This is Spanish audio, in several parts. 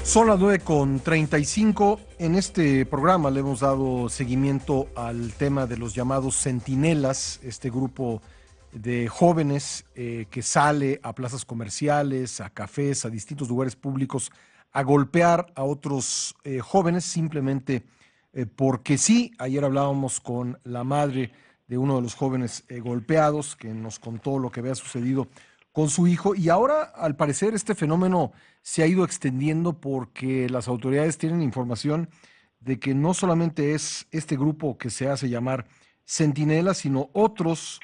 Son las 9:35. En este programa le hemos dado seguimiento al tema de los llamados centinelas, este grupo de jóvenes que sale a plazas comerciales, a cafés, a distintos lugares públicos a golpear a otros jóvenes simplemente porque sí. Ayer hablábamos con la madre de uno de los jóvenes golpeados, que nos contó lo que había sucedido con su hijo, y ahora al parecer este fenómeno se ha ido extendiendo porque las autoridades tienen información de que no solamente es este grupo que se hace llamar Centinela, sino otros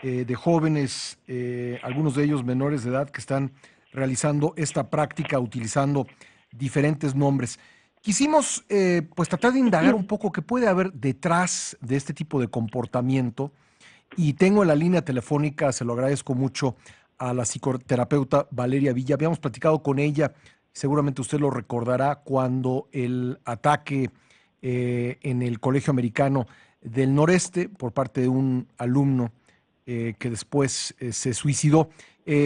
de jóvenes, algunos de ellos menores de edad, que están realizando esta práctica utilizando diferentes nombres. Quisimos pues tratar de indagar un poco qué puede haber detrás de este tipo de comportamiento, y tengo en la línea telefónica, se lo agradezco mucho, a la psicoterapeuta Valeria Villa. Habíamos platicado con ella, seguramente usted lo recordará, cuando el ataque en el Colegio Americano del Noreste por parte de un alumno que después se suicidó.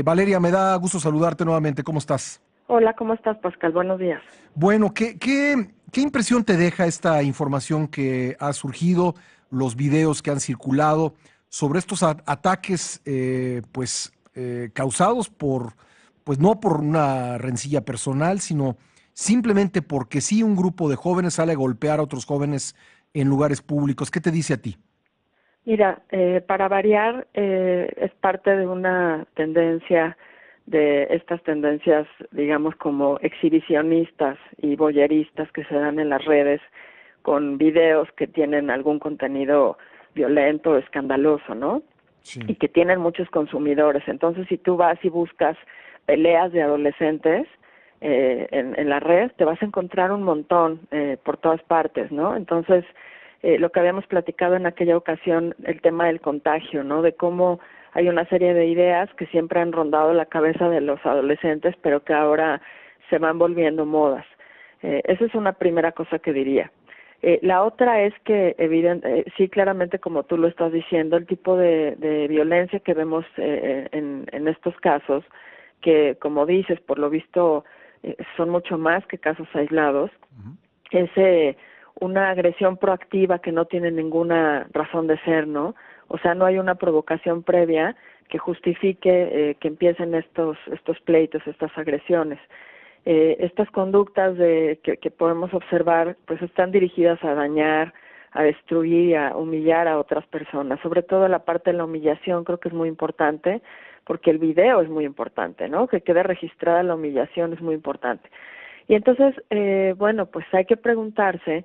Valeria, me da gusto saludarte nuevamente. ¿Cómo estás? Hola, ¿cómo estás, Pascal? Buenos días. Bueno, ¿qué impresión te deja esta información que ha surgido, los videos que han circulado sobre estos ataques, causados pues no por una rencilla personal, sino simplemente porque sí un grupo de jóvenes sale a golpear a otros jóvenes en lugares públicos? ¿Qué te dice a ti? Mira, para variar, es parte de una tendencia, de estas tendencias, digamos, como exhibicionistas y voyeristas que se dan en las redes con videos que tienen algún contenido violento o escandaloso, ¿no? Sí. Y que tienen muchos consumidores. Entonces, si tú vas y buscas peleas de adolescentes en la red, te vas a encontrar un montón por todas partes, ¿no? Entonces, lo que habíamos platicado en aquella ocasión, el tema del contagio, ¿no? De cómo hay una serie de ideas que siempre han rondado la cabeza de los adolescentes, pero que ahora se van volviendo modas. Esa es una primera cosa que diría. La otra es que, sí, claramente, como tú lo estás diciendo, el tipo de violencia que vemos en estos casos, que, como dices, por lo visto son mucho más que casos aislados, Ujú. es una agresión proactiva que no tiene ninguna razón de ser, ¿no? O sea, no hay una provocación previa que justifique que empiecen estos pleitos, estas agresiones. Estas conductas que podemos observar, pues están dirigidas a dañar, a destruir, a humillar a otras personas. Sobre todo la parte de la humillación creo que es muy importante, porque el video es muy importante, ¿no? Que quede registrada la humillación es muy importante. Y entonces, bueno, pues hay que preguntarse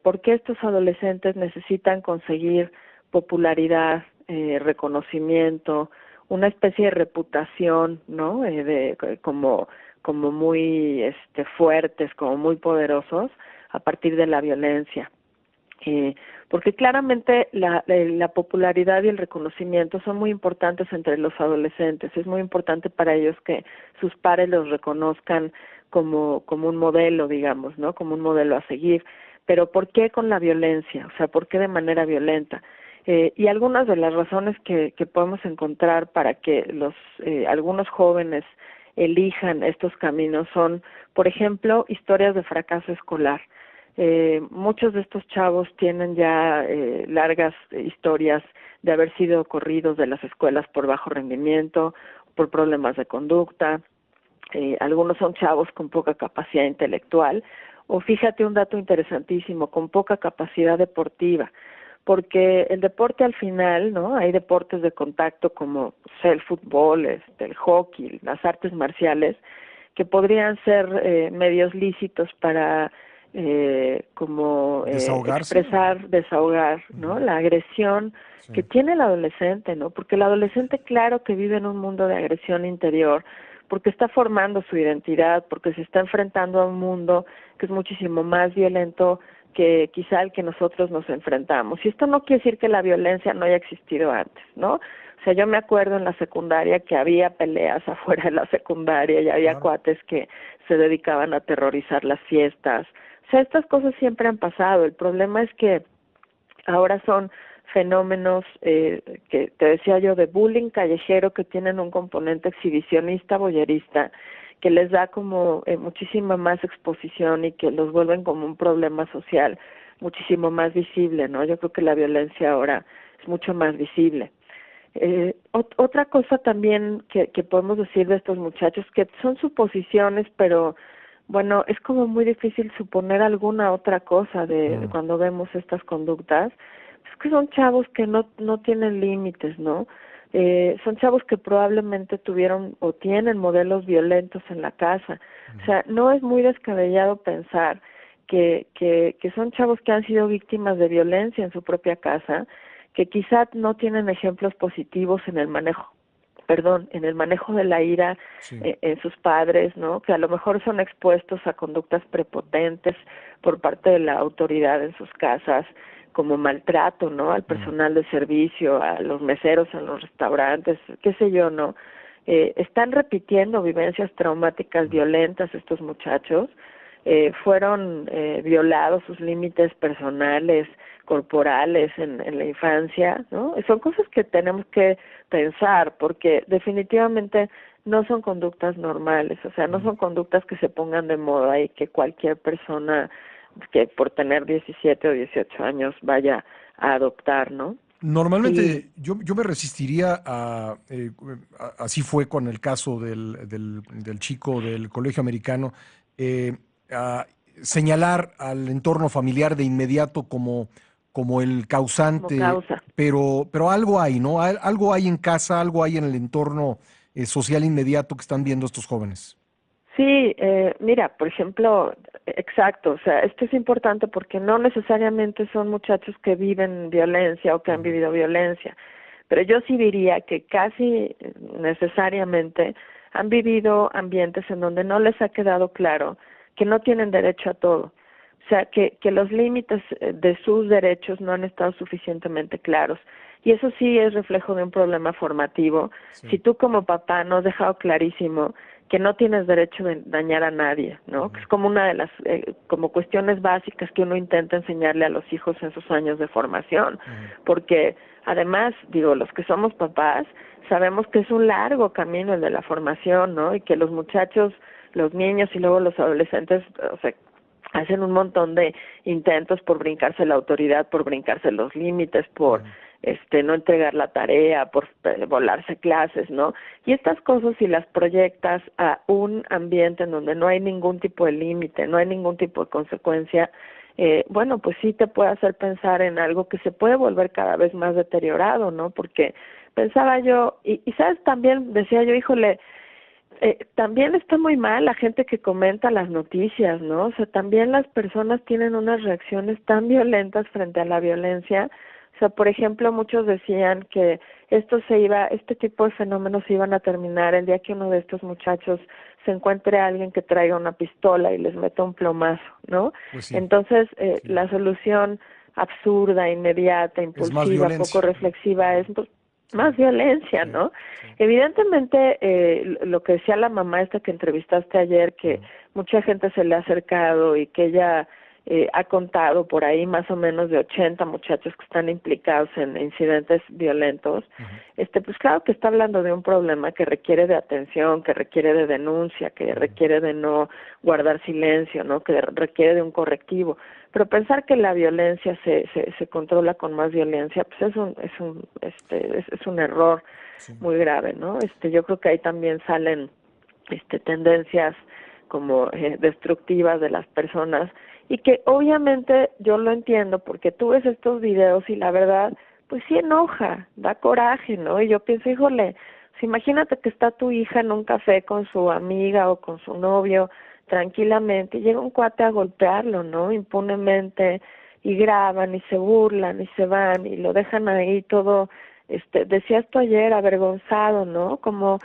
por qué estos adolescentes necesitan conseguir popularidad, reconocimiento, una especie de reputación, ¿no? Como muy fuertes, como muy poderosos a partir de la violencia. Porque claramente la popularidad y el reconocimiento son muy importantes entre los adolescentes. Es muy importante para ellos que sus pares los reconozcan como un modelo, digamos, ¿no? Como un modelo a seguir. Pero ¿por qué con la violencia? O sea, ¿por qué de manera violenta? Y algunas de las razones que podemos encontrar para que algunos jóvenes elijan estos caminos son, por ejemplo, historias de fracaso escolar. Muchos de estos chavos tienen ya largas historias de haber sido corridos de las escuelas por bajo rendimiento, por problemas de conducta. Algunos son chavos con poca capacidad intelectual, o fíjate un dato interesantísimo, con poca capacidad deportiva, porque el deporte al final, ¿no? Hay deportes de contacto como el fútbol, el hockey, las artes marciales, que podrían ser medios lícitos para Desahogarse. desahogar, ¿no? Ujú. La agresión Sí. que tiene el adolescente, ¿no? Porque el adolescente, claro que vive en un mundo de agresión interior, porque está formando su identidad, porque se está enfrentando a un mundo que es muchísimo más violento que quizá el que nosotros nos enfrentamos. Y esto no quiere decir que la violencia no haya existido antes, ¿no? O sea, yo me acuerdo en la secundaria que había peleas afuera de la secundaria y había Claro. cuates que se dedicaban a aterrorizar las fiestas. O sea, estas cosas siempre han pasado. El problema es que ahora son fenómenos que te decía yo de bullying callejero, que tienen un componente exhibicionista, voyerista, que les da como muchísima más exposición y que los vuelven como un problema social muchísimo más visible, ¿no? Yo creo que la violencia ahora es mucho más visible. Otra cosa también que podemos decir de estos muchachos, que son suposiciones, pero bueno, es como muy difícil suponer alguna otra cosa de cuando vemos estas conductas, es que son chavos que no tienen límites, ¿no? Son chavos que probablemente tuvieron o tienen modelos violentos en la casa. O sea, no es muy descabellado pensar que son chavos que han sido víctimas de violencia en su propia casa, que quizá no tienen ejemplos positivos en el manejo de la ira en sus padres, ¿no? Que a lo mejor son expuestos a conductas prepotentes por parte de la autoridad en sus casas, como maltrato, ¿no? Al personal de servicio, a los meseros en los restaurantes, qué sé yo, ¿no? Están repitiendo vivencias traumáticas violentas estos muchachos, fueron violados sus límites personales, corporales en la infancia, ¿no? Son cosas que tenemos que pensar porque definitivamente no son conductas normales, o sea, no son conductas que se pongan de moda y que cualquier persona que por tener 17 o 18 años vaya a adoptar, ¿no? Normalmente yo me resistiría así fue con el caso del chico del colegio americano, eh, a señalar al entorno familiar de inmediato como el como causante, causa. pero algo hay, ¿no? Algo hay en casa, algo hay en el entorno social inmediato que están viendo estos jóvenes. Sí, mira, por ejemplo, exacto, o sea, esto es importante porque no necesariamente son muchachos que viven violencia o que han vivido violencia, pero yo sí diría que casi necesariamente han vivido ambientes en donde no les ha quedado claro que no tienen derecho a todo, o sea, que los límites de sus derechos no han estado suficientemente claros. Y eso sí es reflejo de un problema formativo. Sí. Si tú como papá no has dejado clarísimo que no tienes derecho de dañar a nadie, ¿no? Que es como una de las como cuestiones básicas que uno intenta enseñarle a los hijos en sus años de formación, porque además, digo, los que somos papás sabemos que es un largo camino el de la formación, ¿no? Y que los muchachos, los niños y luego los adolescentes, o sea, hacen un montón de intentos por brincarse la autoridad, por brincarse los límites, por no entregar la tarea, por volarse clases, ¿no? Y estas cosas si las proyectas a un ambiente en donde no hay ningún tipo de límite, no hay ningún tipo de consecuencia, bueno, pues sí te puede hacer pensar en algo que se puede volver cada vez más deteriorado, ¿no? Porque pensaba yo, y sabes, también decía yo, híjole, también está muy mal la gente que comenta las noticias, ¿no? O sea, también las personas tienen unas reacciones tan violentas frente a la violencia. O sea, por ejemplo, muchos decían que este tipo de fenómenos iban a terminar el día que uno de estos muchachos se encuentre a alguien que traiga una pistola y les meta un plomazo, ¿no? Pues sí, Entonces, la solución absurda, inmediata, es más impulsiva, violencia. poco reflexiva es pues, más violencia, Sí, ¿no? sí. Evidentemente, lo que decía la mamá esta que entrevistaste ayer, que mucha gente se le ha acercado y que ella ha contado por ahí más o menos de 80 muchachos que están implicados en incidentes violentos, pues claro que está hablando de un problema que requiere de atención, que requiere de denuncia, que requiere de no guardar silencio, ¿no? Que requiere de un correctivo. Pero pensar que la violencia se controla con más violencia, pues es un error muy grave, ¿no? Yo creo que ahí también salen tendencias como destructivas de las personas y que obviamente yo lo entiendo porque tú ves estos videos y la verdad pues sí enoja, da coraje, ¿no? Y yo pienso, híjole, pues imagínate que está tu hija en un café con su amiga o con su novio tranquilamente y llega un cuate a golpearlo, ¿no? Impunemente y graban y se burlan y se van y lo dejan ahí todo, decías tú ayer, avergonzado, ¿no? Como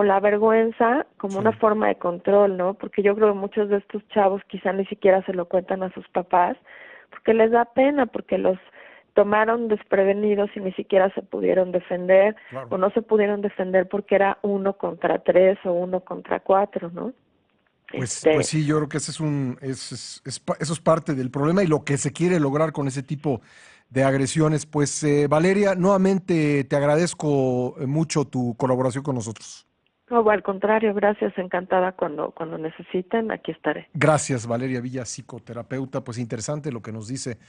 la vergüenza, como una forma de control, ¿no? Porque yo creo que muchos de estos chavos quizá ni siquiera se lo cuentan a sus papás, porque les da pena, porque los tomaron desprevenidos y ni siquiera se pudieron defender, o no se pudieron defender porque era 1 contra 3 o 1 contra 4, ¿no? Pues sí, yo creo que ese eso es parte del problema y lo que se quiere lograr con ese tipo de agresiones. Pues Valeria, nuevamente te agradezco mucho tu colaboración con nosotros. No, al contrario, gracias, encantada cuando necesiten, aquí estaré. Gracias, Valeria Villa, psicoterapeuta. Pues interesante lo que nos dice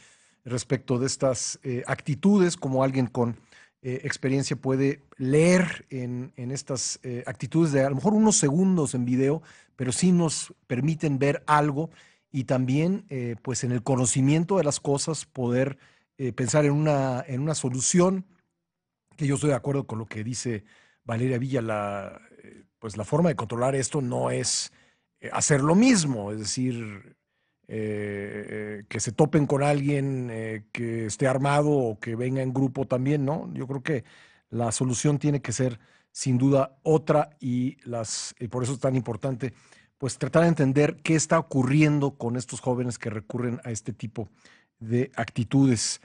respecto de estas actitudes, como alguien con experiencia puede leer en estas actitudes de a lo mejor unos segundos en video, pero sí nos permiten ver algo y también pues en el conocimiento de las cosas poder pensar en una solución, que yo estoy de acuerdo con lo que dice Valeria Villa, pues la forma de controlar esto no es hacer lo mismo, es decir, que se topen con alguien que esté armado o que venga en grupo también, ¿no? Yo creo que la solución tiene que ser sin duda otra y por eso es tan importante pues tratar de entender qué está ocurriendo con estos jóvenes que recurren a este tipo de actitudes.